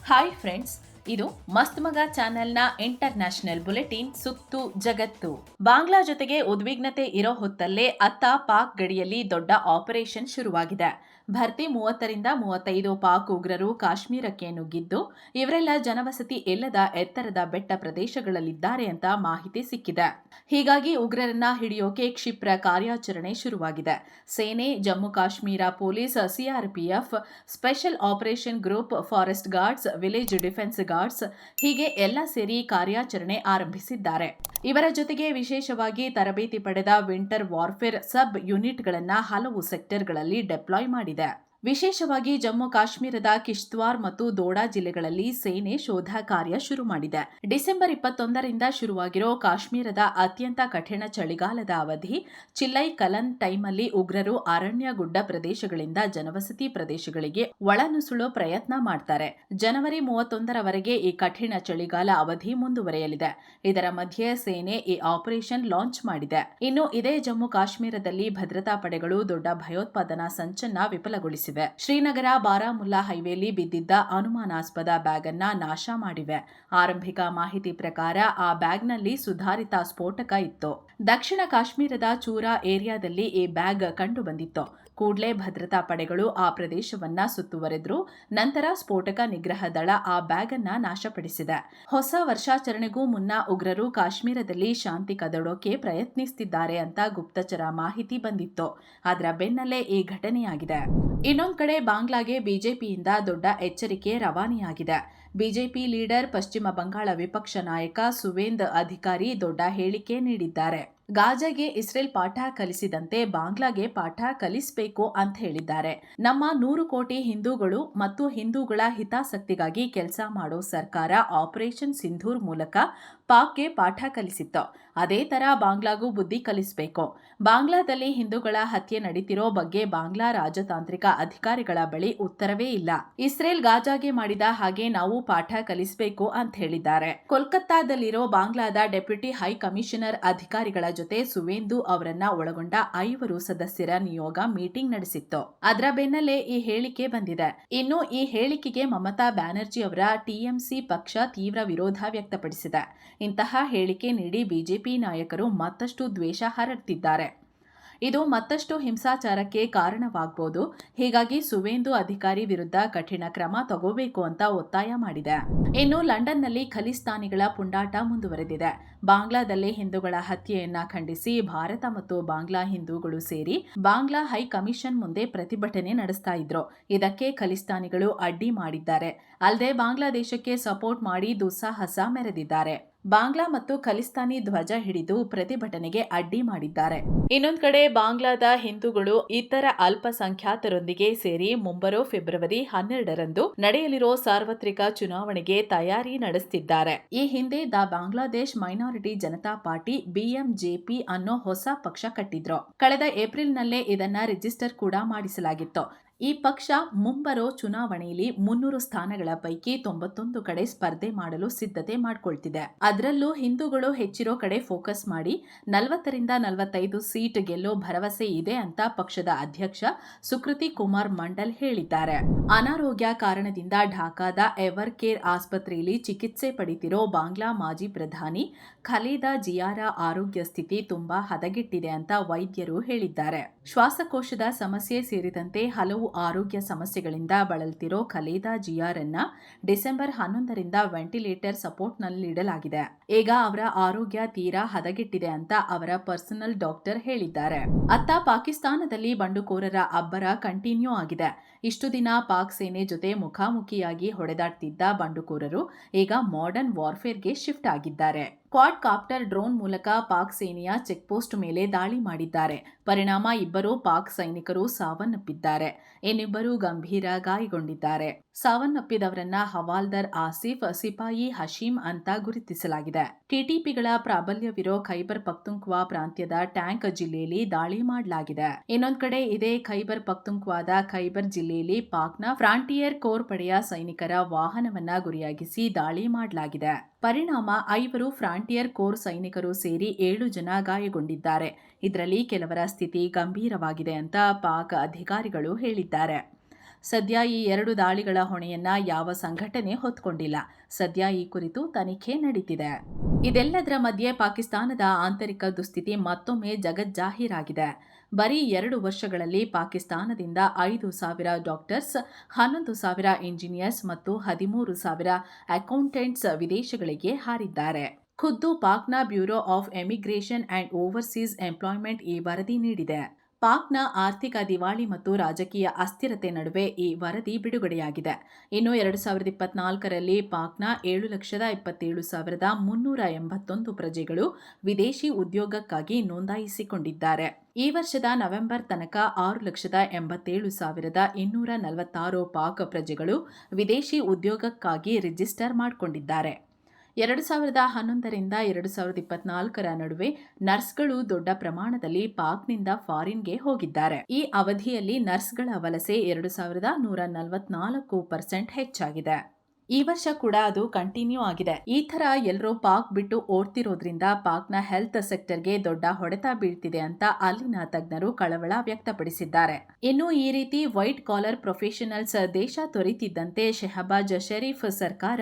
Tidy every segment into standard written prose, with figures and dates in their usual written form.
Hi friends, ಇದು ಮಸ್ತ್ ಮಗ ಚಾನೆಲ್ನ ಇಂಟರ್ನ್ಯಾಷನಲ್ ಬುಲೆಟಿನ್ ಸುತ್ತು ಜಗತ್ತು. ಬಾಂಗ್ಲಾ ಜೊತೆಗೆ ಉದ್ವಿಗ್ನತೆ ಇರೋ ಹೊತ್ತಲ್ಲೇ ಅತ್ತ ಪಾಕ್ ಗಡಿಯಲ್ಲಿ ದೊಡ್ಡ ಆಪರೇಷನ್ ಶುರುವಾಗಿದೆ. ಭರ್ತಿ 30ರಿಂದ 35 ಪಾಕ್ ಉಗ್ರರು ಕಾಶ್ಮೀರಕ್ಕೆ ನುಗ್ಗಿದ್ದು, ಇವರೆಲ್ಲ ಜನವಸತಿ ಇಲ್ಲದ ಎತ್ತರದ ಬೆಟ್ಟ ಪ್ರದೇಶಗಳಲ್ಲಿದ್ದಾರೆ ಅಂತ ಮಾಹಿತಿ ಸಿಕ್ಕಿದೆ. ಹೀಗಾಗಿ ಉಗ್ರರನ್ನ ಹಿಡಿಯೋಕೆ ಕ್ಷಿಪ್ರ ಕಾರ್ಯಾಚರಣೆ ಶುರುವಾಗಿದೆ. ಸೇನೆ, Jammu Kashmir police, CRPF, special operation group, forest guards, village defence guards ಹೀಗೆ ಎಲ್ಲ ಸೇರಿ ಕಾರ್ಯಾಚರಣೆ ಆರಂಭಿಸಿದ್ದಾರೆ. ಇವರ ಜೊತೆಗೆ ವಿಶೇಷವಾಗಿ ತರಬೇತಿ ಪಡೆದ ವಿಂಟರ್ ವಾರ್ಫೇರ್ ಸಬ್ ಯೂನಿಟ್ಗಳನ್ನು ಹಲವು ಸೆಕ್ಟರ್ಗಳಲ್ಲಿ ಡಿಪ್ಲಾಯ್ ಮಾಡಿದೆ. ವಿಶೇಷವಾಗಿ ಜಮ್ಮು ಕಾಶ್ಮೀರದ ಕಿಶ್ತ್ವಾರ್ ಮತ್ತು ದೋಡಾ ಜಿಲ್ಲೆಗಳಲ್ಲಿ ಸೇನೆ ಶೋಧ ಕಾರ್ಯ ಶುರು ಮಾಡಿದೆ. ಡಿಸೆಂಬರ್ 21ರಿಂದ ಶುರುವಾಗಿರೋ ಕಾಶ್ಮೀರದ ಅತ್ಯಂತ ಕಠಿಣ ಚಳಿಗಾಲದ ಅವಧಿ ಚಿಲ್ಲೈ ಕಲನ್ ಟೈಮಲ್ಲಿ ಉಗ್ರರು ಅರಣ್ಯ ಗುಡ್ಡ ಪ್ರದೇಶಗಳಿಂದ ಜನವಸತಿ ಪ್ರದೇಶಗಳಿಗೆ ಒಳನುಸುಳೋ ಪ್ರಯತ್ನ ಮಾಡ್ತಾರೆ. ಜನವರಿ 31ರವರೆಗೆ ಈ ಕಠಿಣ ಚಳಿಗಾಲ ಅವಧಿ ಮುಂದುವರೆಯಲಿದೆ. ಇದರ ಮಧ್ಯೆ ಸೇನೆ ಈ ಆಪರೇಷನ್ ಲಾಂಚ್ ಮಾಡಿದೆ. ಇನ್ನು ಇದೇ ಜಮ್ಮು ಕಾಶ್ಮೀರದಲ್ಲಿ ಭದ್ರತಾ ಪಡೆಗಳು ದೊಡ್ಡ ಭಯೋತ್ಪಾದನಾ ಸಂಚನ್ನ ವಿಫಲಗೊಳಿಸಿವೆ. ಶ್ರೀನಗರ ಬಾರಾಮುಲ್ಲಾ ಹೈವೇಲಿ ಬಿದ್ದಿದ್ದ ಅನುಮಾನಾಸ್ಪದ ಬ್ಯಾಗ್ ಅನ್ನ ನಾಶ ಮಾಡಿವೆ. ಆರಂಭಿಕ ಮಾಹಿತಿ ಪ್ರಕಾರ ಆ ಬ್ಯಾಗ್ನಲ್ಲಿ ಸುಧಾರಿತ ಸ್ಫೋಟಕ ಇತ್ತು. ದಕ್ಷಿಣ ಕಾಶ್ಮೀರದ ಚೂರಾ ಏರಿಯಾದಲ್ಲಿ ಈ ಬ್ಯಾಗ್ ಕಂಡು ಬಂದಿತ್ತು. ಕೂಡಲೇ ಭದ್ರತಾ ಪಡೆಗಳು ಆ ಪ್ರದೇಶವನ್ನ ಸುತ್ತುವರೆದ್ರು. ನಂತರ ಸ್ಫೋಟಕ ನಿಗ್ರಹ ದಳ ಆ ಬ್ಯಾಗ್ ಅನ್ನ ನಾಶಪಡಿಸಿದೆ. ಹೊಸ ವರ್ಷಾಚರಣೆಗೂ ಮುನ್ನ ಉಗ್ರರು ಕಾಶ್ಮೀರದಲ್ಲಿ ಶಾಂತಿ ಕದಡೋಕೆ ಪ್ರಯತ್ನಿಸುತ್ತಿದ್ದಾರೆ ಅಂತ ಗುಪ್ತಚರ ಮಾಹಿತಿ ಬಂದಿತ್ತು. ಅದರ ಬೆನ್ನಲ್ಲೇ ಈ ಘಟನೆಯಾಗಿದೆ. ಇನ್ನೊಂದು ಕಡೆ ಬಾಂಗ್ಲಾಗೆ ಬಿಜೆಪಿಯಿಂದ ದೊಡ್ಡ ಎಚ್ಚರಿಕೆ ರವಾನೆಯಾಗಿದೆ. ಬಿಜೆಪಿ ಲೀಡರ್, ಪಶ್ಚಿಮ ಬಂಗಾಳ ವಿಪಕ್ಷ ನಾಯಕ ಸುವೇಂದ್ ಅಧಿಕಾರಿ ದೊಡ್ಡ ಹೇಳಿಕೆ ನೀಡಿದ್ದಾರೆ. ಗಾಜಾಗೆ ಇಸ್ರೇಲ್ ಪಾಠ ಕಲಿಸಿದಂತೆ ಬಾಂಗ್ಲಾಗೆ ಪಾಠ ಕಲಿಸಬೇಕು ಅಂತ ಹೇಳಿದ್ದಾರೆ. ನಮ್ಮ 100 ಕೋಟಿ ಹಿಂದೂಗಳು ಮತ್ತು ಹಿಂದೂಗಳ ಹಿತಾಸಕ್ತಿಗಾಗಿ ಕೆಲಸ ಮಾಡೋ ಸರ್ಕಾರ ಆಪರೇಷನ್ ಸಿಂಧೂರ್ ಮೂಲಕ ಪಾಕ್ಗೆ ಪಾಠ ಕಲಿಸಿತ್ತು. ಅದೇ ತರ ಬಾಂಗ್ಲಾಗೂ ಬುದ್ಧಿ ಕಲಿಸಬೇಕು. ಬಾಂಗ್ಲಾದಲ್ಲಿ ಹಿಂದೂಗಳ ಹತ್ಯೆ ನಡೀತಿರೋ ಬಗ್ಗೆ ಬಾಂಗ್ಲಾ ರಾಜತಾಂತ್ರಿಕ ಅಧಿಕಾರಿಗಳ ಬಳಿ ಉತ್ತರವೇ ಇಲ್ಲ. ಇಸ್ರೇಲ್ ಗಾಜಾಗೆ ಮಾಡಿದ ಹಾಗೆ ನಾವು ಪಾಠ ಕಲಿಸಬೇಕು ಅಂತ ಹೇಳಿದ್ದಾರೆ. ಕೋಲ್ಕತ್ತಾದಲ್ಲಿರೋ ಬಾಂಗ್ಲಾದ ಡೆಪ್ಯೂಟಿ ಹೈ ಕಮಿಷನರ್ ಅಧಿಕಾರಿಗಳ ಜೊತೆ ಸುವೇಂದು ಅವರನ್ನ ಒಳಗೊಂಡ 5 ಸದಸ್ಯರ ನಿಯೋಗ ಮೀಟಿಂಗ್ ನಡೆಸಿತ್ತು. ಅದರ ಬೆನ್ನಲ್ಲೇ ಈ ಹೇಳಿಕೆ ಬಂದಿದೆ. ಇನ್ನು ಈ ಹೇಳಿಕೆಗೆ ಮಮತಾ ಬ್ಯಾನರ್ಜಿ ಅವರ ಟಿಎಂಸಿ ಪಕ್ಷ ತೀವ್ರ ವಿರೋಧ ವ್ಯಕ್ತಪಡಿಸಿದೆ. ಇಂತಹ ಹೇಳಿಕೆ ನೀಡಿ ಬಿಜೆಪಿ ನಾಯಕರು ಮತ್ತಷ್ಟು ದ್ವೇಷ ಹರಡ್ತಿದ್ದಾರೆ. ಇದು ಮತ್ತಷ್ಟು ಹಿಂಸಾಚಾರಕ್ಕೆ ಕಾರಣವಾಗಬಹುದು. ಹೀಗಾಗಿ ಸುವೇಂದು ಅಧಿಕಾರಿ ವಿರುದ್ಧ ಕಠಿಣ ಕ್ರಮ ತಗೋಬೇಕು ಅಂತ ಒತ್ತಾಯ ಮಾಡಿದೆ. ಇನ್ನು ಲಂಡನ್ನಲ್ಲಿ ಖಲಿಸ್ತಾನಿಗಳ ಪುಂಡಾಟ ಮುಂದುವರೆದಿದೆ. ಬಾಂಗ್ಲಾದಲ್ಲಿ ಹಿಂದೂಗಳ ಹತ್ಯೆಯನ್ನ ಖಂಡಿಸಿ ಭಾರತ ಮತ್ತು ಬಾಂಗ್ಲಾ ಹಿಂದೂಗಳು ಸೇರಿ ಬಾಂಗ್ಲಾ ಹೈ ಕಮಿಷನ್ ಮುಂದೆ ಪ್ರತಿಭಟನೆ ನಡೆಸ್ತಾ ಇದ್ರು. ಇದಕ್ಕೆ ಖಲಿಸ್ತಾನಿಗಳು ಅಡ್ಡಿ ಮಾಡಿದ್ದಾರೆ. ಅಲ್ಲದೆ ಬಾಂಗ್ಲಾದೇಶಕ್ಕೆ ಸಪೋರ್ಟ್ ಮಾಡಿ ದುಸ್ಸಾಹಸ ಮೆರೆದಿದ್ದಾರೆ. ಬಾಂಗ್ಲಾ ಮತ್ತು ಖಲಿಸ್ತಾನಿ ಧ್ವಜ ಹಿಡಿದು ಪ್ರತಿಭಟನೆಗೆ ಅಡ್ಡಿ ಮಾಡಿದ್ದಾರೆ. ಇನ್ನೊಂದು ಕಡೆ ಬಾಂಗ್ಲಾದ ಹಿಂದೂಗಳು ಇತರ ಅಲ್ಪಸಂಖ್ಯಾತರೊಂದಿಗೆ ಸೇರಿ ಮುಂಬರೋ ಫೆಬ್ರವರಿ 12ರಂದು ನಡೆಯಲಿರೋ ಸಾರ್ವತ್ರಿಕ ಚುನಾವಣೆಗೆ ತಯಾರಿ ನಡೆಸುತ್ತಿದ್ದಾರೆ. ಈ ಹಿಂದೆ the Bangladesh minority Janata party BMJP ಅನ್ನೋ ಹೊಸ ಪಕ್ಷ ಕಟ್ಟಿದ್ರು. ಕಳೆದ ಏಪ್ರಿಲ್ನಲ್ಲೇ ಇದನ್ನ ರಿಜಿಸ್ಟರ್ ಕೂಡ ಮಾಡಿಸಲಾಗಿತ್ತು. ಈ ಪಕ್ಷ ಮುಂಬರೋ ಚುನಾವಣೆಯಲ್ಲಿ 300 ಸ್ಥಾನಗಳ ಪೈಕಿ 91 ಕಡೆ ಸ್ಪರ್ಧೆ ಮಾಡಲು ಸಿದ್ಧತೆ ಮಾಡಿಕೊಳ್ತಿದೆ. ಅದರಲ್ಲೂ ಹಿಂದೂಗಳು ಹೆಚ್ಚಿರೋ ಕಡೆ ಫೋಕಸ್ ಮಾಡಿ 40ರಿಂದ 45 ಸೀಟ್ ಗೆಲ್ಲೋ ಭರವಸೆ ಇದೆ ಅಂತ ಪಕ್ಷದ ಅಧ್ಯಕ್ಷ ಸುಕೃತಿ ಕುಮಾರ್ ಮಂಡಲ್ ಹೇಳಿದ್ದಾರೆ. ಅನಾರೋಗ್ಯ ಕಾರಣದಿಂದ ಢಾಕಾದ ಎವರ್ ಕೇರ್ ಆಸ್ಪತ್ರೆಯಲ್ಲಿ ಚಿಕಿತ್ಸೆ ಪಡೆಯುತ್ತಿರೋ ಬಾಂಗ್ಲಾ ಮಾಜಿ ಪ್ರಧಾನಿ ಖಲೀದಾ ಜಿಯಾರ ಆರೋಗ್ಯ ಸ್ಥಿತಿ ತುಂಬಾ ಹದಗೆಟ್ಟಿದೆ ಅಂತ ವೈದ್ಯರು ಹೇಳಿದ್ದಾರೆ. ಶ್ವಾಸಕೋಶದ ಸಮಸ್ಯೆ ಸೇರಿದಂತೆ ಹಲವು ಆರೋಗ್ಯ ಸಮಸ್ಯೆಗಳಿಂದ ಬಳಲ್ತಿರೋ ಖಲೀದಾ ಜಿಯಾರನ್ನ ಡಿಸೆಂಬರ್ 11ರಿಂದ ವೆಂಟಿಲೇಟರ್ ಸಪೋರ್ಟ್ನಲ್ಲಿಡಲಾಗಿದೆ. ಈಗ ಅವರ ಆರೋಗ್ಯ ತೀರಾ ಹದಗೆಟ್ಟಿದೆ ಅಂತ ಅವರ ಪರ್ಸನಲ್ ಡಾಕ್ಟರ್ ಹೇಳಿದ್ದಾರೆ. ಅತ್ತ ಪಾಕಿಸ್ತಾನದಲ್ಲಿ ಬಂಡುಕೋರರ ಅಬ್ಬರ ಕಂಟಿನ್ಯೂ ಆಗಿದೆ. ಇಷ್ಟು ದಿನ ಪಾಕ್ ಸೇನೆ ಜೊತೆ ಮುಖಾಮುಖಿಯಾಗಿ ಹೊಡೆದಾಡ್ತಿದ್ದ ಬಂಡುಕೋರರು ಈಗ ಮಾಡರ್ನ್ ವಾರ್ಫೇರ್ಗೆ ಶಿಫ್ಟ್ ಆಗಿದ್ದಾರೆ. ಕ್ವಾಡ್ ಕಾಪ್ಟರ್ ಡ್ರೋನ್ ಮೂಲಕ ಪಾಕ್ ಸೇನೆಯ ಚೆಕ್ಪೋಸ್ಟ್ ಮೇಲೆ ದಾಳಿ ಮಾಡಿದ್ದಾರೆ. ಪರಿಣಾಮ 2 ಪಾಕ್ ಸೈನಿಕರು ಸಾವನ್ನಪ್ಪಿದ್ದಾರೆ. ಇನ್ನಿಬ್ಬರು ಗಂಭೀರ ಗಾಯಗೊಂಡಿದ್ದಾರೆ. ಸಾವನ್ನಪ್ಪಿದವರನ್ನ ಹವಾಲ್ದಾರ್ ಆಸಿಫ್, ಸಿಪಾಯಿ ಹಶೀಂ ಅಂತ ಗುರುತಿಸಲಾಗಿದೆ. ಟಿಟಿಪಿಗಳ ಪ್ರಾಬಲ್ಯವಿರೋ ಖೈಬರ್ ಪಖ್ತೂನ್ಖ್ವಾ ಪ್ರಾಂತ್ಯದ ಟ್ಯಾಂಕ್ ಜಿಲ್ಲೆಯಲ್ಲಿ ದಾಳಿ ಮಾಡಲಾಗಿದೆ. ಇನ್ನೊಂದು ಕಡೆ ಇದೇ ಖೈಬರ್ ಪಖ್ತೂನ್ಖ್ವಾದ ಖೈಬರ್ ಜಿಲ್ಲೆಯಲ್ಲಿ ಪಾಕ್ನ ಫ್ರಾಂಟಿಯರ್ ಕೋರ್ ಪಡೆಯ ಸೈನಿಕರ ವಾಹನವನ್ನ ಗುರಿಯಾಗಿಸಿ ದಾಳಿ ಮಾಡಲಾಗಿದೆ. ಪರಿಣಾಮ 5 ಫ್ರಾಂಟಿಯರ್ ಕೋರ್ ಸೈನಿಕರು ಸೇರಿ 7 ಜನ ಗಾಯಗೊಂಡಿದ್ದಾರೆ. ಇದರಲ್ಲಿ ಕೆಲವರ ಸ್ಥಿತಿ ಗಂಭೀರವಾಗಿದೆ ಅಂತ ಪಾಕ್ ಅಧಿಕಾರಿಗಳು ಹೇಳಿದ್ದಾರೆ. ಸದ್ಯ ಈ 2 ದಾಳಿಗಳ ಹೊಣೆಯನ್ನ ಯಾವ ಸಂಘಟನೆ ಹೊತ್ಕೊಂಡಿಲ್ಲ. ಸದ್ಯ ಈ ಕುರಿತು ತನಿಖೆ ನಡೀತಿದೆ. ಇದೆಲ್ಲದರ ಮಧ್ಯೆ ಪಾಕಿಸ್ತಾನದ ಆಂತರಿಕ ದುಸ್ಥಿತಿ ಮತ್ತೊಮ್ಮೆ ಜಗಜ್ಜಾಹೀರಾಗಿದೆ. ಬರೀ 2 ವರ್ಷಗಳಲ್ಲಿ ಪಾಕಿಸ್ತಾನದಿಂದ 5,000 ಡಾಕ್ಟರ್ಸ್, 11,000 ಇಂಜಿನಿಯರ್ಸ್ ಮತ್ತು 13,000 ಅಕೌಂಟೆಂಟ್ಸ್ ವಿದೇಶಗಳಿಗೆ ಹಾರಿದ್ದಾರೆ. ಖುದ್ದು ಪಾಕ್ನ bureau of emigration and overseas employment ಈ ವರದಿ ನೀಡಿದೆ. ಪಾಕ್ನ ಆರ್ಥಿಕ ದಿವಾಳಿ ಮತ್ತು ರಾಜಕೀಯ ಅಸ್ಥಿರತೆ ನಡುವೆ ಈ ವರದಿ ಬಿಡುಗಡೆಯಾಗಿದೆ. ಇನ್ನು 2024ರಲ್ಲಿ ಪಾಕ್ನ 7,27,381 ಪ್ರಜೆಗಳು ವಿದೇಶಿ ಉದ್ಯೋಗಕ್ಕಾಗಿ ನೋಂದಾಯಿಸಿಕೊಂಡಿದ್ದಾರೆ. ಈ ವರ್ಷದ ನವೆಂಬರ್ ತನಕ 6,87,246 ಪಾಕ್ ಪ್ರಜೆಗಳು ವಿದೇಶಿ ಉದ್ಯೋಗಕ್ಕಾಗಿ ರಿಜಿಸ್ಟರ್ ಮಾಡಿಕೊಂಡಿದ್ದಾರೆ. 2011ರಿಂದ 2024ರ ನಡುವೆ ನರ್ಸ್ಗಳು ದೊಡ್ಡ ಪ್ರಮಾಣದಲ್ಲಿ ಪಾಕ್ನಿಂದ ಫಾರಿನ್ಗೆ ಹೋಗಿದ್ದಾರೆ. ಈ ಅವಧಿಯಲ್ಲಿ ನರ್ಸ್ಗಳ ವಲಸೆ 2,144% ಹೆಚ್ಚಾಗಿದೆ. ಈ ವರ್ಷ ಕೂಡ ಅದು ಕಂಟಿನ್ಯೂ ಆಗಿದೆ. ಈ ಥರ ಎಲ್ಲರೂ ಪಾಕ್ ಬಿಟ್ಟು ಓಡ್ತಿರೋದ್ರಿಂದ ಪಾಕ್ನ ಹೆಲ್ತ್ ಸೆಕ್ಟರ್ಗೆ ದೊಡ್ಡ ಹೊಡೆತ ಬೀಳ್ತಿದೆ ಅಂತ ಅಲ್ಲಿನ ತಜ್ಞರು ಕಳವಳ ವ್ಯಕ್ತಪಡಿಸಿದ್ದಾರೆ. ಇನ್ನು ಈ ರೀತಿ ವೈಟ್ ಕಾಲರ್ ಪ್ರೊಫೆಷನಲ್ಸ್ ದೇಶ ತೊರೆತಿದ್ದಂತೆ ಶೆಹಬಾಜ್ ಶರೀಫ್ ಸರ್ಕಾರ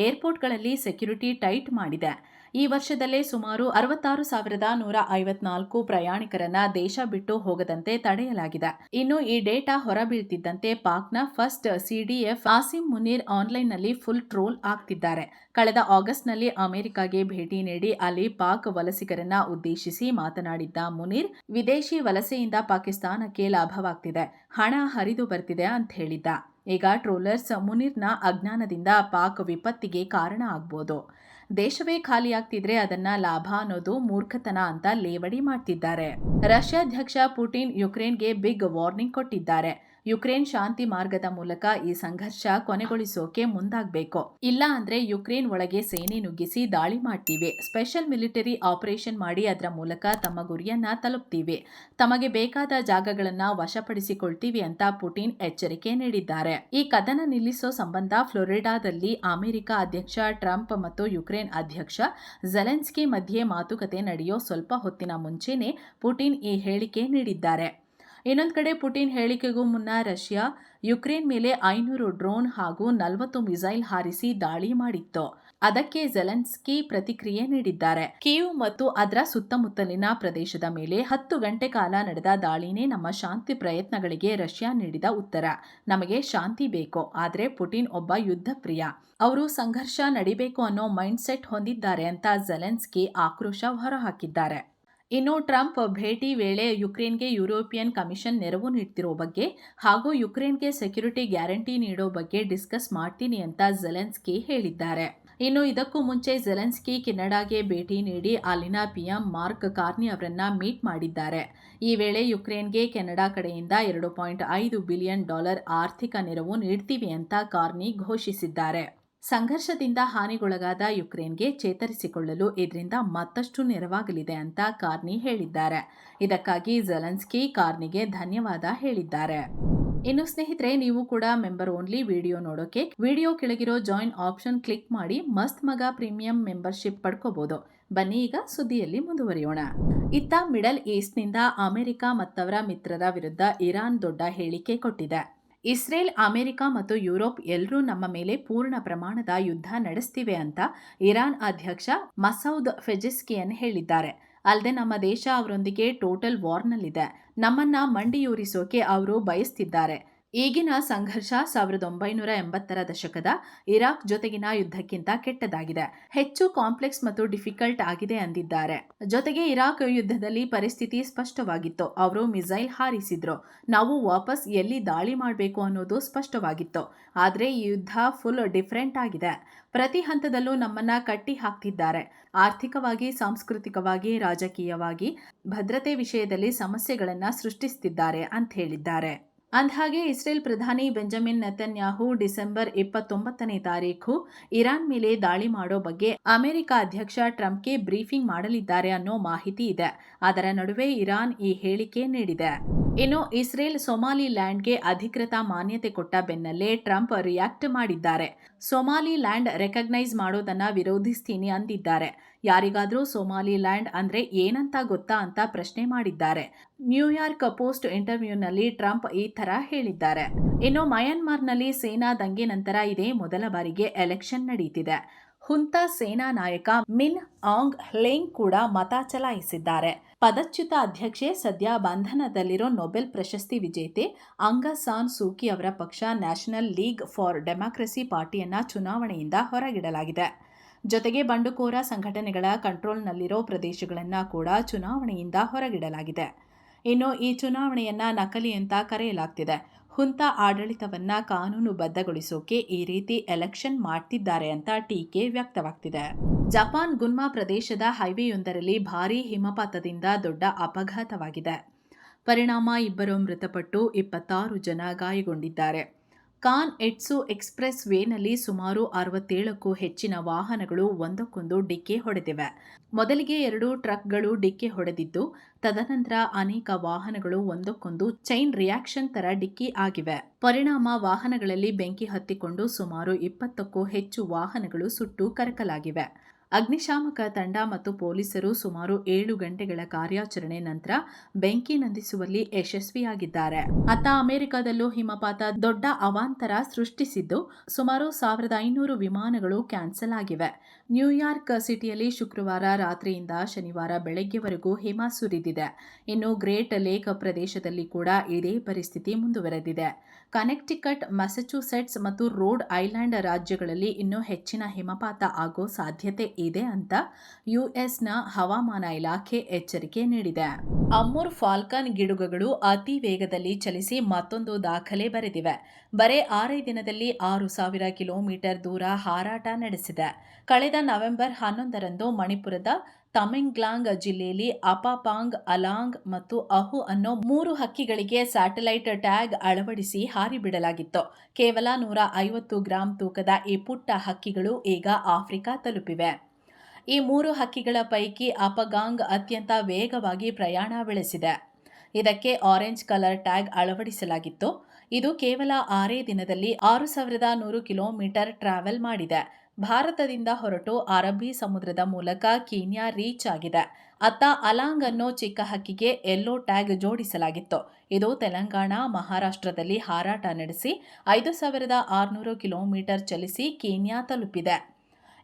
ಏರ್ಪೋರ್ಟ್ಗಳಲ್ಲಿ ಸೆಕ್ಯುರಿಟಿ ಟೈಟ್ ಮಾಡಿದೆ. ಈ ವರ್ಷದಲ್ಲೇ ಸುಮಾರು 66,154 ಪ್ರಯಾಣಿಕರನ್ನ ದೇಶ ಬಿಟ್ಟು ಹೋಗದಂತೆ ತಡೆಯಲಾಗಿದೆ. ಇನ್ನು ಈ data ಹೊರಬೀಳ್ತಿದ್ದಂತೆ ಪಾಕ್ನ first CDF Asim Munir ಆನ್ಲೈನ್ನಲ್ಲಿ ಫುಲ್ ಟ್ರೋಲ್ ಆಗ್ತಿದ್ದಾರೆ. ಕಳೆದ ಆಗಸ್ಟ್ನಲ್ಲಿ ಅಮೆರಿಕಾಗೆ ಭೇಟಿ ನೀಡಿ ಅಲ್ಲಿ ಪಾಕ್ ವಲಸಿಗರನ್ನ ಉದ್ದೇಶಿಸಿ ಮಾತನಾಡಿದ್ದ ಮುನೀರ್, ವಿದೇಶಿ ವಲಸೆಯಿಂದ ಪಾಕಿಸ್ತಾನಕ್ಕೆ ಲಾಭವಾಗ್ತಿದೆ, ಹಣ ಹರಿದು ಬರ್ತಿದೆ ಅಂತ ಹೇಳಿದ್ದ. ಈಗ ಟ್ರೋಲರ್ಸ್ ಮುನೀರ್ನ ಅಜ್ಞಾನದಿಂದ ಪಾಕ್ ವಿಪತ್ತಿಗೆ ಕಾರಣ ಆಗ್ಬೋದು. ದೇಶವೇ ಖಾಲಿಯಾಗ್ತಿದ್ರೆ ಅದನ್ನ ಲಾಭ ಅನ್ನೋದು ಮೂರ್ಖತನ ಅಂತ ಲೇವಡಿ ಮಾಡ್ತಿದ್ದಾರೆ. ರಷ್ಯಾಧ್ಯಕ್ಷ ಪುಟಿನ್ ಯುಕ್ರೇನ್ಗೆ ಬಿಗ್ ವಾರ್ನಿಂಗ್ ಕೊಟ್ಟಿದ್ದಾರೆ. ಯುಕ್ರೇನ್ ಶಾಂತಿ ಮಾರ್ಗದ ಮೂಲಕ ಈ ಸಂಘರ್ಷ ಕೊನೆಗೊಳಿಸೋಕೆ ಮುಂದಾಗಬೇಕು. ಇಲ್ಲ ಅಂದ್ರೆ ಯುಕ್ರೇನ್ ಒಳಗೆ ಸೇನೆ ನುಗ್ಗಿಸಿ ದಾಳಿ ಮಾಡ್ತೀವಿ, ಸ್ಪೆಷಲ್ ಮಿಲಿಟರಿ ಆಪರೇಷನ್ ಮಾಡಿ ಅದರ ಮೂಲಕ ತಮ್ಮ ಗುರಿಯನ್ನ ತಲುಪ್ತೀವಿ, ತಮಗೆ ಬೇಕಾದ ಜಾಗಗಳನ್ನ ವಶಪಡಿಸಿಕೊಳ್ತೀವಿ ಅಂತ ಪುಟಿನ್ ಎಚ್ಚರಿಕೆ ನೀಡಿದ್ದಾರೆ. ಈ ಕದನ ನಿಲ್ಲಿಸೋ ಸಂಬಂಧ ಫ್ಲೋರಿಡಾದಲ್ಲಿ ಅಮೆರಿಕ ಅಧ್ಯಕ್ಷ ಟ್ರಂಪ್ ಮತ್ತು ಯುಕ್ರೇನ್ ಅಧ್ಯಕ್ಷ ಝೆಲೆನ್ಸ್ಕಿ ಮಧ್ಯೆ ಮಾತುಕತೆ ನಡೆಯೋ ಸ್ವಲ್ಪ ಹೊತ್ತಿನ ಮುಂಚೆನೆ ಪುಟಿನ್ ಈ ಹೇಳಿಕೆ ನೀಡಿದ್ದಾರೆ. ಇನ್ನೊಂದು ಕಡೆ ಪುಟಿನ್ ಹೇಳಿಕೆಗೂ ಮುನ್ನ ರಷ್ಯಾ ಯುಕ್ರೇನ್ ಮೇಲೆ 500 ಡ್ರೋನ್ ಹಾಗೂ 40 ಮಿಸೈಲ್ ಹಾರಿಸಿ ದಾಳಿ ಮಾಡಿತ್ತು. ಅದಕ್ಕೆ ಝೆಲೆನ್ಸ್ಕಿ ಪ್ರತಿಕ್ರಿಯೆ ನೀಡಿದ್ದಾರೆ. ಕೀವ್ ಮತ್ತು ಅದರ ಸುತ್ತಮುತ್ತಲಿನ ಪ್ರದೇಶದ ಮೇಲೆ 10 ಗಂಟೆ ಕಾಲ ನಡೆದ ದಾಳಿನೇ ನಮ್ಮ ಶಾಂತಿ ಪ್ರಯತ್ನಗಳಿಗೆ ರಷ್ಯಾ ನೀಡಿದ ಉತ್ತರ. ನಮಗೆ ಶಾಂತಿ ಬೇಕು, ಆದರೆ ಪುಟಿನ್ ಒಬ್ಬ ಯುದ್ಧ ಪ್ರಿಯ, ಅವರು ಸಂಘರ್ಷ ನಡಿಬೇಕು ಅನ್ನೋ ಮೈಂಡ್ ಸೆಟ್ ಹೊಂದಿದ್ದಾರೆ ಅಂತ ಝೆಲೆನ್ಸ್ಕಿ ಆಕ್ರೋಶ ಹೊರಹಾಕಿದ್ದಾರೆ. ಇನ್ನು ಟ್ರಂಪ್ ಭೇಟಿ ವೇಳೆ ಯುಕ್ರೇನ್ಗೆ ಯುರೋಪಿಯನ್ ಕಮಿಷನ್ ನೆರವು ನೀಡ್ತಿರೋ ಬಗ್ಗೆ ಹಾಗೂ ಯುಕ್ರೇನ್ಗೆ ಸೆಕ್ಯುರಿಟಿ ಗ್ಯಾರಂಟಿ ನೀಡೋ ಬಗ್ಗೆ ಡಿಸ್ಕಸ್ ಮಾಡ್ತೀನಿ ಅಂತ ಝೆಲೆನ್ಸ್ಕಿ ಹೇಳಿದ್ದಾರೆ. ಇನ್ನು ಇದಕ್ಕೂ ಮುಂಚೆ ಝೆಲೆನ್ಸ್ಕಿ ಕೆನಡಾಗೆ ಭೇಟಿ ನೀಡಿ ಅಲ್ಲಿನ ಪಿಎಂ ಮಾರ್ಕ್ ಕಾರ್ನಿ ಅವರನ್ನ ಮೀಟ್ ಮಾಡಿದ್ದಾರೆ. ಈ ವೇಳೆ ಯುಕ್ರೇನ್ಗೆ ಕೆನಡಾ ಕಡೆಯಿಂದ $2.5 ಬಿಲಿಯನ್ ಆರ್ಥಿಕ ನೆರವು ನೀಡ್ತೀವಿ ಅಂತ ಕಾರ್ನಿ ಘೋಷಿಸಿದ್ದಾರೆ. ಸಂಘರ್ಷದಿಂದ ಹಾನಿಗೊಳಗಾದ ಯುಕ್ರೇನ್ಗೆ ಚೇತರಿಸಿಕೊಳ್ಳಲು ಇದರಿಂದ ಮತ್ತಷ್ಟು ನೆರವಾಗಲಿದೆ ಅಂತ ಕಾರ್ನಿ ಹೇಳಿದ್ದಾರೆ. ಇದಕ್ಕಾಗಿ ಝೆಲೆನ್ಸ್ಕಿ ಕಾರ್ನಿಗೆ ಧನ್ಯವಾದ ಹೇಳಿದ್ದಾರೆ. ಇನ್ನು ಸ್ನೇಹಿತರೆ, ನೀವು ಕೂಡ ಮೆಂಬರ್ ಓನ್ಲಿ ವಿಡಿಯೋ ನೋಡೋಕೆ ವಿಡಿಯೋ ಕೆಳಗಿರೋ ಜಾಯಿನ್ ಆಪ್ಷನ್ ಕ್ಲಿಕ್ ಮಾಡಿ ಮಸ್ತ್ ಮಗ ಪ್ರೀಮಿಯಂ ಮೆಂಬರ್ಶಿಪ್ ಪಡ್ಕೋಬಹುದು. ಬನ್ನಿ ಈಗ ಸುದ್ದಿಯಲ್ಲಿ ಮುಂದುವರಿಯೋಣ. ಇತ್ತ ಮಿಡಲ್ ಈಸ್ಟ್ನಿಂದ ಅಮೆರಿಕ ಮತ್ತವರ ಮಿತ್ರರ ವಿರುದ್ಧ ಇರಾನ್ ದೊಡ್ಡ ಹೇಳಿಕೆ ಕೊಟ್ಟಿದೆ. ಇಸ್ರೇಲ್, ಅಮೆರಿಕ ಮತ್ತು ಯುರೋಪ್ ಎಲ್ಲರೂ ನಮ್ಮ ಮೇಲೆ ಪೂರ್ಣ ಪ್ರಮಾಣದ ಯುದ್ಧ ನಡೆಸ್ತಿವೆ ಅಂತ ಇರಾನ್ ಅಧ್ಯಕ್ಷ ಮಸೌದ್ ಪೆಜೆಸ್ಕಿಯನ್ ಹೇಳಿದ್ದಾರೆ. ಅಲ್ಲದೆ ನಮ್ಮ ದೇಶ ಅವರೊಂದಿಗೆ ಟೋಟಲ್ ವಾರ್ನಲ್ಲಿದೆ, ನಮ್ಮನ್ನ ಮಂಡಿಯೂರಿಸೋಕೆ ಅವರು ಬಯಸ್ತಿದ್ದಾರೆ. ಈಗಿನ ಸಂಘರ್ಷ 1980ರ ದಶಕದ ಇರಾಕ್ ಜೊತೆಗಿನ ಯುದ್ಧಕ್ಕಿಂತ ಕೆಟ್ಟದಾಗಿದೆ, ಹೆಚ್ಚು ಕಾಂಪ್ಲೆಕ್ಸ್ ಮತ್ತು ಡಿಫಿಕಲ್ಟ್ ಆಗಿದೆ ಅಂದಿದ್ದಾರೆ. ಜೊತೆಗೆ ಇರಾಕ್ ಯುದ್ಧದಲ್ಲಿ ಪರಿಸ್ಥಿತಿ ಸ್ಪಷ್ಟವಾಗಿತ್ತು, ಅವರು ಮಿಸೈಲ್ ಹಾರಿಸಿದ್ರು, ನಾವು ವಾಪಸ್ ಎಲ್ಲಿ ದಾಳಿ ಮಾಡಬೇಕು ಅನ್ನೋದು ಸ್ಪಷ್ಟವಾಗಿತ್ತು. ಆದರೆ ಈ ಯುದ್ಧ ಫುಲ್ ಡಿಫರೆಂಟ್ ಆಗಿದೆ, ಪ್ರತಿ ಹಂತದಲ್ಲೂ ನಮ್ಮನ್ನ ಕಟ್ಟಿ ಹಾಕ್ತಿದ್ದಾರೆ, ಆರ್ಥಿಕವಾಗಿ, ಸಾಂಸ್ಕೃತಿಕವಾಗಿ, ರಾಜಕೀಯವಾಗಿ, ಭದ್ರತೆ ವಿಷಯದಲ್ಲಿ ಸಮಸ್ಯೆಗಳನ್ನ ಸೃಷ್ಟಿಸುತ್ತಿದ್ದಾರೆ ಅಂತ ಹೇಳಿದ್ದಾರೆ. ಅಂದಹಾಗೆ ಇಸ್ರೇಲ್ ಪ್ರಧಾನಿ ಬೆಂಜಮಿನ್ ನೆತನ್ಯಾಹು ಡಿಸೆಂಬರ್ 29ನೇ ತಾರೀಖು ಇರಾನ್ ಮೇಲೆ ದಾಳಿ ಮಾಡೋ ಬಗ್ಗೆ ಅಮೆರಿಕ ಅಧ್ಯಕ್ಷ ಟ್ರಂಪ್ಗೆ ಬ್ರೀಫಿಂಗ್ ಮಾಡಲಿದ್ದಾರೆ ಅನ್ನೋ ಮಾಹಿತಿ ಇದೆ. ಅದರ ನಡುವೆ ಇರಾನ್ ಈ ಹೇಳಿಕೆ ನೀಡಿದೆ. ಇನ್ನು ಇಸ್ರೇಲ್ ಸೊಮಾಲಿಲ್ಯಾಂಡ್ಗೆ ಅಧಿಕೃತ ಮಾನ್ಯತೆ ಕೊಟ್ಟ ಬೆನ್ನಲ್ಲೇ ಟ್ರಂಪ್ ರಿಯಾಕ್ಟ್ ಮಾಡಿದ್ದಾರೆ. ಸೊಮಾಲಿಲ್ಯಾಂಡ್ ರೆಕಗ್ನೈಸ್ ಮಾಡೋದನ್ನ ವಿರೋಧಿಸ್ತೀನಿ ಅಂದಿದ್ದಾರೆ. ಯಾರಿಗಾದ್ರೂ ಸೊಮಾಲಿಲ್ಯಾಂಡ್ ಅಂದ್ರೆ ಏನಂತ ಗೊತ್ತಾ ಅಂತ ಪ್ರಶ್ನೆ ಮಾಡಿದ್ದಾರೆ. ನ್ಯೂಯಾರ್ಕ್ ಪೋಸ್ಟ್ ಇಂಟರ್ವ್ಯೂನಲ್ಲಿ ಟ್ರಂಪ್ ಈ ತರ ಹೇಳಿದ್ದಾರೆ. ಇನ್ನು ಮಯನ್ಮಾರ್ನಲ್ಲಿ ಸೇನಾ ದಂಗೆ ನಂತರ ಇದೇ ಮೊದಲ ಬಾರಿಗೆ ಎಲೆಕ್ಷನ್ ನಡೀತಿದೆ. ಹುಂತಾ ಸೇನಾ ನಾಯಕ ಮಿನ್ ಆಂಗ್ ಹ್ಲೇಂಗ್ ಕೂಡ ಮತ ಚಲಾಯಿಸಿದ್ದಾರೆ. ಪದಚ್ಯುತ ಅಧ್ಯಕ್ಷೆ ಸದ್ಯ ಬಂಧನದಲ್ಲಿರೋ ನೊಬೆಲ್ ಪ್ರಶಸ್ತಿ ವಿಜೇತೆ ಆಂಗ್ ಸಾನ್ ಸೂಕಿ ಅವರ ಪಕ್ಷ ನ್ಯಾಷನಲ್ ಲೀಗ್ ಫಾರ್ ಡೆಮಾಕ್ರಸಿ ಪಾರ್ಟಿಯನ್ನ ಚುನಾವಣೆಯಿಂದ ಹೊರಗಿಡಲಾಗಿದೆ. ಜೊತೆಗೆ ಬಂಡುಕೋರ ಸಂಘಟನೆಗಳ ಕಂಟ್ರೋಲ್ನಲ್ಲಿರೋ ಪ್ರದೇಶಗಳನ್ನ ಕೂಡ ಚುನಾವಣೆಯಿಂದ ಹೊರಗಿಡಲಾಗಿದೆ. ಇನ್ನು ಈ ಚುನಾವಣೆಯನ್ನ ನಕಲಿ ಅಂತ ಕರೆಯಲಾಗ್ತಿದೆ. ಹುಂತಾ ಆಡಳಿತವನ್ನ ಕಾನೂನುಬದ್ಧಗೊಳಿಸೋಕೆ ಈ ರೀತಿ ಎಲೆಕ್ಷನ್ ಮಾಡ್ತಿದ್ದಾರೆ ಅಂತ ಟೀಕೆ ವ್ಯಕ್ತವಾಗ್ತಿದೆ. ಜಪಾನ್ ಗುನ್ಮಾ ಪ್ರದೇಶದ ಹೈವೇಯೊಂದರಲ್ಲಿ ಭಾರೀ ಹಿಮಪಾತದಿಂದ ದೊಡ್ಡ ಅಪಘಾತವಾಗಿದೆ. ಪರಿಣಾಮ 2 ಮೃತಪಟ್ಟು 26 ಜನ ಗಾಯಗೊಂಡಿದ್ದಾರೆ. ಕಾನ್ ಎಟ್ಸು ಎಕ್ಸ್‌ಪ್ರೆಸ್ ವೇನಲ್ಲಿ ಸುಮಾರು 67ಕ್ಕೂ ಹೆಚ್ಚಿನ ವಾಹನಗಳು ಒಂದಕ್ಕೊಂದು ಡಿಕ್ಕಿ ಹೊಡೆದಿವೆ. ಮೊದಲಿಗೆ 2 ಟ್ರಕ್ಗಳು ಡಿಕ್ಕಿ ಹೊಡೆದಿದ್ದು, ತದನಂತರ ಅನೇಕ ವಾಹನಗಳು ಒಂದಕ್ಕೊಂದು ಚೈನ್ ರಿಯಾಕ್ಷನ್ ತರ ಡಿಕ್ಕಿ ಆಗಿವೆ. ಪರಿಣಾಮ ವಾಹನಗಳಲ್ಲಿ ಬೆಂಕಿ ಹತ್ತಿಕೊಂಡು ಸುಮಾರು 20ಕ್ಕೂ ಹೆಚ್ಚು ವಾಹನಗಳು ಸುಟ್ಟು ಕರಕಲಾಗಿವೆ. ಅಗ್ನಿಶಾಮಕ ತಂಡ ಮತ್ತು ಪೊಲೀಸರು ಸುಮಾರು 7 ಗಂಟೆಗಳ ಕಾರ್ಯಾಚರಣೆ ನಂತರ ಬೆಂಕಿ ನಂದಿಸುವಲ್ಲಿ ಯಶಸ್ವಿಯಾಗಿದ್ದಾರೆ. ಅತ್ತ ಅಮೆರಿಕದಲ್ಲೂ ಹಿಮಪಾತ ದೊಡ್ಡ ಅವಾಂತರ ಸೃಷ್ಟಿಸಿದ್ದು, ಸುಮಾರು 1500 ವಿಮಾನಗಳು ಕ್ಯಾನ್ಸಲ್ ಆಗಿವೆ. ನ್ಯೂಯಾರ್ಕ್ ಸಿಟಿಯಲ್ಲಿ ಶುಕ್ರವಾರ ರಾತ್ರಿಯಿಂದ ಶನಿವಾರ ಬೆಳಗ್ಗೆವರೆಗೂ ಹಿಮ ಸುರಿದಿದೆ. ಇನ್ನು ಗ್ರೇಟ್ ಲೇಕ್ ಪ್ರದೇಶದಲ್ಲಿ ಕೂಡ ಇದೇ ಪರಿಸ್ಥಿತಿ ಮುಂದುವರೆದಿದೆ. ಕನೆಕ್ಟಿಕಟ್, ಮ್ಯಾಸಚೂಸೆಟ್ಸ್ ಮತ್ತು ರೋಡ್ ಐಲ್ಯಾಂಡ್ ರಾಜ್ಯಗಳಲ್ಲಿ ಇನ್ನೂ ಹೆಚ್ಚಿನ ಹಿಮಪಾತ ಆಗೋ ಸಾಧ್ಯತೆ ಇದೆ ಅಂತ ಯುಎಸ್ನ ಹವಾಮಾನ ಇಲಾಖೆ ಎಚ್ಚರಿಕೆ ನೀಡಿದೆ. ಅಮ್ಮುರ್ ಫಾಲ್ಕನ್ ಗಿಡುಗಗಳು ಅತಿ ವೇಗದಲ್ಲಿ ಚಲಿಸಿ ಮತ್ತೊಂದು ದಾಖಲೆ ಬರೆದಿವೆ. ಬರೇ 6 ದಿನದಲ್ಲಿ 6000 ಕಿಲೋಮೀಟರ್ ದೂರ ಹಾರಾಟ ನಡೆಸಿದೆ. ಕಳೆದ ನವೆಂಬರ್ 11ರಂದು ಮಣಿಪುರದ ತಮೆಂಗ್ಲಾಂಗ್ ಜಿಲ್ಲೆಯಲ್ಲಿ ಅಪಾಪಾಂಗ್, ಅಲಾಂಗ್ ಮತ್ತು ಅಹು ಅನ್ನೋ 3 ಹಕ್ಕಿಗಳಿಗೆ ಸ್ಯಾಟಲೈಟ್ ಟ್ಯಾಗ್ ಅಳವಡಿಸಿ ಹಾರಿಬಿಡಲಾಗಿತ್ತು. ಕೇವಲ 150 ಗ್ರಾಂ ತೂಕದ ಈ ಪುಟ್ಟ ಹಕ್ಕಿಗಳು ಈಗ ಆಫ್ರಿಕಾ ತಲುಪಿವೆ. ಈ 3 ಹಕ್ಕಿಗಳ ಪೈಕಿ ಅಪಗಾಂಗ್ ಅತ್ಯಂತ ವೇಗವಾಗಿ ಪ್ರಯಾಣ ಬೆಳೆಸಿದೆ. ಇದಕ್ಕೆ ಆರೆಂಜ್ ಕಲರ್ ಟ್ಯಾಗ್ ಅಳವಡಿಸಲಾಗಿತ್ತು. ಇದು ಕೇವಲ 6 ದಿನದಲ್ಲಿ 6100 ಕಿಲೋಮೀಟರ್ ಟ್ರಾವೆಲ್ ಮಾಡಿದೆ. ಭಾರತದಿಂದ ಹೊರಟು ಅರಬ್ಬಿ ಸಮುದ್ರದ ಮೂಲಕ ಕೀನ್ಯಾ ರೀಚ್ ಆಗಿದೆ. ಅತ್ತ ಅಲಾಂಗ್ ಅನ್ನೋ ಚಿಕ್ಕ ಹಕ್ಕಿಗೆ ಯೆಲ್ಲೋ ಟ್ಯಾಗ್ ಜೋಡಿಸಲಾಗಿತ್ತು. ಇದು ತೆಲಂಗಾಣ, ಮಹಾರಾಷ್ಟ್ರದಲ್ಲಿ ಹಾರಾಟ ನಡೆಸಿ 5600 ಕಿಲೋಮೀಟರ್ ಚಲಿಸಿ ಕೀನ್ಯಾ ತಲುಪಿದೆ.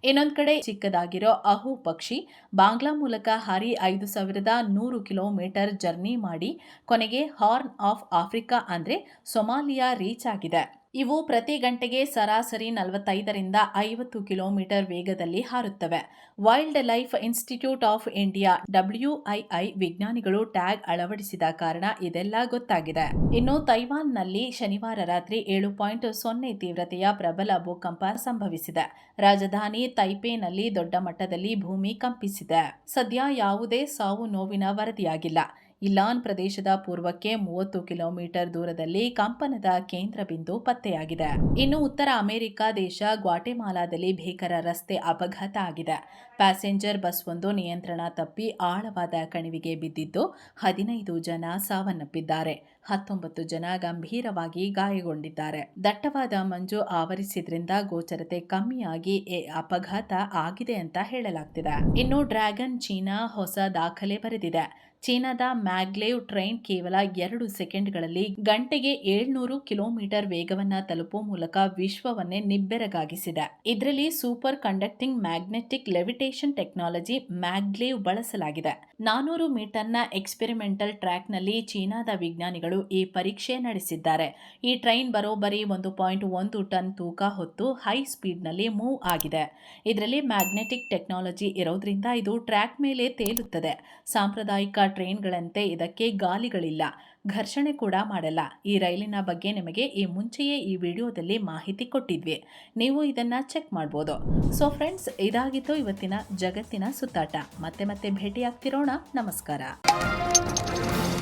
ಇನ್ನೊಂದು ಕಡೆ ಚಿಕ್ಕದಾಗಿರೋ ಅಹು ಪಕ್ಷಿ ಬಾಂಗ್ಲಾ ಮೂಲಕ ಹಾರಿ 5100 ಕಿಲೋಮೀಟರ್ ಜರ್ನಿ ಮಾಡಿ ಕೊನೆಗೆ ಹಾರ್ನ್ ಆಫ್ ಆಫ್ರಿಕಾ ಅಂದ್ರೆ ಸೊಮಾಲಿಯಾ ರೀಚ್ ಆಗಿದೆ. ಇವು ಪ್ರತಿ ಗಂಟೆಗೆ ಸರಾಸರಿ 45ರಿಂದ 50 ಕಿಲೋಮೀಟರ್ ವೇಗದಲ್ಲಿ ಹಾರುತ್ತವೆ. Wildlife institute of India WII ವಿಜ್ಞಾನಿಗಳು ಟ್ಯಾಗ್ ಅಳವಡಿಸಿದ ಕಾರಣ ಇದೆಲ್ಲ ಗೊತ್ತಾಗಿದೆ. ಇನ್ನು ತೈವಾನ್ನಲ್ಲಿ ಶನಿವಾರ ರಾತ್ರಿ 7.0 ತೀವ್ರತೆಯ ಪ್ರಬಲ ಭೂಕಂಪ ಸಂಭವಿಸಿದೆ. ರಾಜಧಾನಿ ತೈಪೇನಲ್ಲಿ ದೊಡ್ಡ ಮಟ್ಟದಲ್ಲಿ ಭೂಮಿ ಕಂಪಿಸಿದೆ. ಸದ್ಯ ಯಾವುದೇ ಸಾವು ನೋವಿನ ವರದಿಯಾಗಿಲ್ಲ. ಇಲಾನ್ ಪ್ರದೇಶದ ಪೂರ್ವಕ್ಕೆ 30 ಕಿಲೋಮೀಟರ್ ದೂರದಲ್ಲಿ ಕಂಪನದ ಕೇಂದ್ರ ಬಿಂದು ಪತ್ತೆಯಾಗಿದೆ. ಇನ್ನು ಉತ್ತರ ಅಮೆರಿಕ ದೇಶ ಗ್ವಾಟೆಮಾಲಾದಲ್ಲಿ ಭೀಕರ ರಸ್ತೆ ಅಪಘಾತ ಆಗಿದೆ. ಪ್ಯಾಸೆಂಜರ್ ಬಸ್ ಒಂದು ನಿಯಂತ್ರಣ ತಪ್ಪಿ ಆಳವಾದ ಕಣಿವೆಗೆ ಬಿದ್ದಿದ್ದು 15 ಜನ ಸಾವನ್ನಪ್ಪಿದ್ದಾರೆ. 19 ಜನ ಗಂಭೀರವಾಗಿ ಗಾಯಗೊಂಡಿದ್ದಾರೆ. ದಟ್ಟವಾದ ಮಂಜು ಆವರಿಸಿದ್ರಿಂದ ಗೋಚರತೆ ಕಮ್ಮಿಯಾಗಿ ಈ ಅಪಘಾತ ಆಗಿದೆ ಅಂತ ಹೇಳಲಾಗ್ತಿದೆ. ಇನ್ನು ಡ್ರ್ಯಾಗನ್ ಚೀನಾ ಹೊಸ ದಾಖಲೆ ಬರೆದಿದೆ. ಚೀನಾದ ಮ್ಯಾಗ್ಲೇವ್ ಟ್ರೈನ್ ಕೇವಲ 2 ಸೆಕೆಂಡ್ಗಳಲ್ಲಿ ಗಂಟೆಗೆ 700 ಕಿಲೋಮೀಟರ್ ವೇಗವನ್ನ ತಲುಪುವ ಮೂಲಕ ವಿಶ್ವವನ್ನೇ ನಿಬ್ಬೆರಗಾಗಿಸಿದೆ. ಇದರಲ್ಲಿ superconducting magnetic levitation technology maglev ಬಳಸಲಾಗಿದೆ. 400 ಮೀಟರ್ನ ಎಕ್ಸ್ಪೆರಿಮೆಂಟಲ್ ಟ್ರ್ಯಾಕ್ನಲ್ಲಿ ಚೀನಾದ ವಿಜ್ಞಾನಿಗಳು ಈ ಪರೀಕ್ಷೆ ನಡೆಸಿದ್ದಾರೆ. ಈ ಟ್ರೈನ್ ಬರೋಬ್ಬರಿ 1.1 ಟನ್ ತೂಕ ಹೊತ್ತು ಹೈ ಸ್ಪೀಡ್ನಲ್ಲಿ ಮೂವ್ ಆಗಿದೆ. ಇದರಲ್ಲಿ ಮ್ಯಾಗ್ನೆಟಿಕ್ ಟೆಕ್ನಾಲಜಿ ಇರೋದ್ರಿಂದ ಇದು ಟ್ರ್ಯಾಕ್ ಮೇಲೆ ತೇಲುತ್ತದೆ. ಸಾಂಪ್ರದಾಯಿಕ ಟ್ರೈನ್ಗಳಂತೆ ಇದಕ್ಕೆ ಗಾಲಿಗಳಿಲ್ಲ, ಘರ್ಷಣೆ ಕೂಡ ಮಾಡಲ್ಲ. ಈ ರೈಲಿನ ಬಗ್ಗೆ ನಿಮಗೆ ಈ ಮುಂಚೆಯೇ ಈ ವಿಡಿಯೋದಲ್ಲಿ ಮಾಹಿತಿ ಕೊಟ್ಟಿದ್ವಿ, ನೀವು ಇದನ್ನ ಚೆಕ್ ಮಾಡ್ಬೋದು. ಸೊ ಫ್ರೆಂಡ್ಸ್, ಇದಾಗಿತ್ತು ಇವತ್ತಿನ ಜಗತ್ತಿನ ಸುತ್ತಾಟ. ಮತ್ತೆ ಭೇಟಿಯಾಗ್ತಿರೋಣ. ನಮಸ್ಕಾರ.